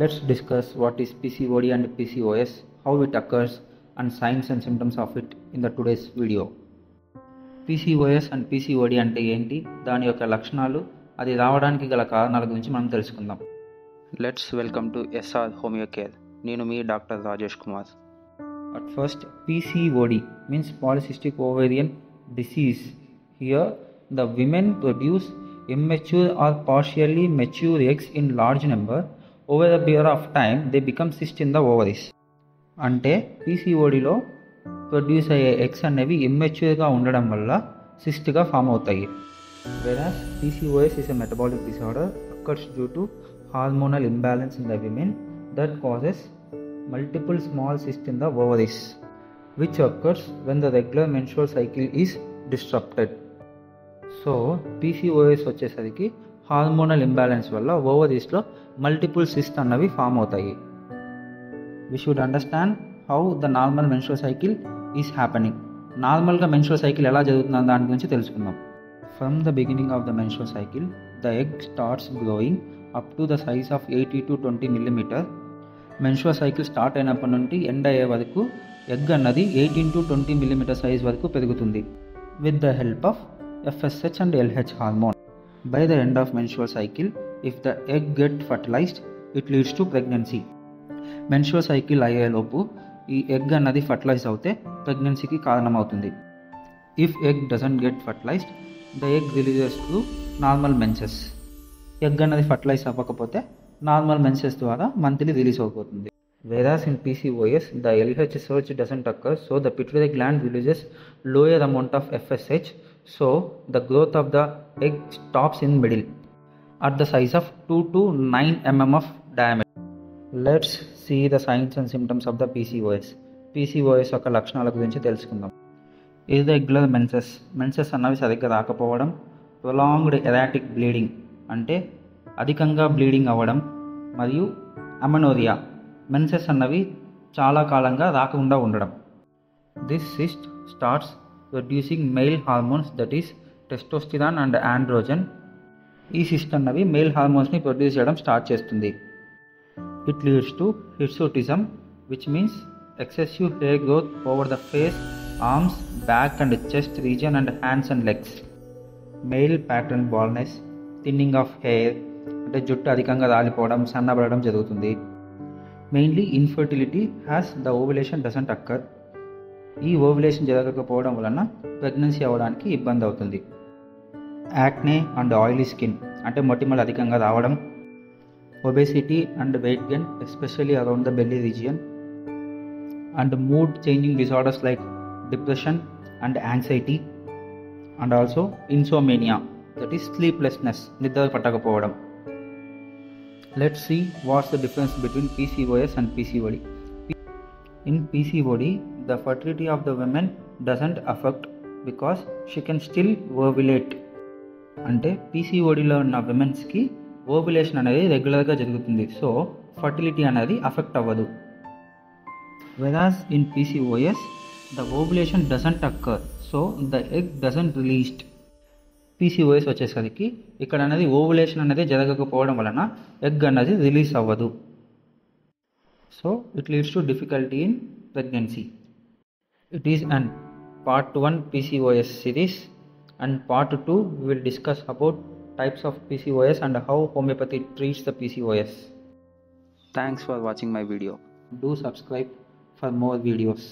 Let's discuss what is PCOD and PCOS, how it occurs, and signs and symptoms of it in the today's video. PCOS and PCOD అంటే ఏంటి, దాని యొక్క లక్షణాలు, అది రావడానికి గల కారణాల గురించి మనం తెలుసుకుందాం. Let's welcome to SR homeo care. నేను మీ doctor Rajesh Kumar. At first, PCOD means polycystic ovarian disease. Here, the women produce immature or partially mature eggs in large number. Over a period of time, they become cysts in the ovaries. అంటే PCODలో produce అయ్యే eggs అనేవి ఇమ్మెచ్యూర్గా ఉండడం వల్ల సిస్ట్గా form అవుతాయి. Whereas PCOS is a metabolic disorder occurs due to hormonal imbalance in the women that causes multiple small cysts in the ovaries, which occurs when the regular menstrual cycle is disrupted. So PCOS వచ్చేసరికి hormonal imbalance వల్ల ఓవరీస్లో multiple cyst అన్నవి form అవుతాయి. We should understand how the normal menstrual cycle is happening. నార్మల్గా menstrual cycle ఎలా జరుగుతుందో దాని గురించి తెలుసుకుందాం. From the beginning of the menstrual cycle, the egg starts growing up to the size of 80 to 20 millimeter. Menstrual cycle start అయినప్పటి నుండి end అయ్యే వరకు ఎగ్ అన్నది 18 to 20 millimeter సైజ్ వరకు పెరుగుతుంది with the help of FSH and LH hormone. By the end of menstrual cycle, if the egg get fertilized, it leads to pregnancy. Menstrual cycle అయ్యేలోపు ఈ egg అన్నది fertilize అవుతే ప్రెగ్నెన్సీకి కారణమవుతుంది. If egg doesn't get fertilized, the egg releases through normal menses. Egg అన్నది fertilize అవ్వకపోతే normal menses ద్వారా monthly release అయిపోతుంది. Whereas in PCOS, the LH surge doesn't occur, so the pituitary gland releases lower amount of FSH, so the growth of the egg stops in middle at the size of 2 to 9 mm of diameter. Let's see the signs and symptoms of the PCOS. PCOS యొక్క లక్షణాల గురించి తెలుసుకుందాం. Irregular menses. Menses అన్నవి సరిగ్గా రాకపోవడం. Prolonged erratic bleeding అంటే అధికంగా bleeding అవ్వడం. మరియు అమెనోరియా, మెన్సెస్ అన్నవి చాలా కాలంగా రాకుండా ఉండడం. This cyst starts producing male hormones, that is testosterone and androgen. ఈ సిస్ట్ అన్నవి మెయిల్ హార్మోన్స్ని ప్రొడ్యూస్ చేయడం స్టార్ట్ చేస్తుంది. It leads to hirsutism, which means excessive hair growth over the face, arms, back and chest region and hands and legs. Male pattern baldness, thinning of hair అంటే జుట్టు అధికంగా రాలిపోవడం, సన్నబడడం జరుగుతుంది. Mainly infertility has the ovulation doesn't occur. ఈ ovulation జరగకపోవడం వలన pregnancy అవ్వడానికి ఇబ్బంది అవుతుంది. యాక్నే అండ్ ఆయిలీ స్కిన్ అంటే మొటిమలు అధికంగా రావడం. Obesity and weight gain especially around the belly region. And mood changing disorders like depression and anxiety. And also insomnia, that is sleeplessness, నిద్ర పట్టకపోవడం. Let's see what's the difference between PCOS and PCOD. In PCOD, the fertility of the women doesn't affect because she can still ovulate. అంటే PCODలో ఉన్న విమెన్స్కి ovulation అనేది రెగ్యులర్గా జరుగుతుంది, so fertility అనేది affect అవ్వదు. Whereas in PCOS, the ovulation doesn't occur, so the egg doesn't released. PCOS వచ్చేసరికి ఇక్కడ అనేది ఓవులేషన్ అనేది జరగకపోవడం వలన ఎగ్ అనేది రిలీజ్ అవ్వదు, so it leads to difficulty in pregnancy. It is and part 1 PCOS series, and part 2 we will discuss about types of PCOS and how homeopathy treats the PCOS. Thanks for watching my video. Do subscribe for more videos.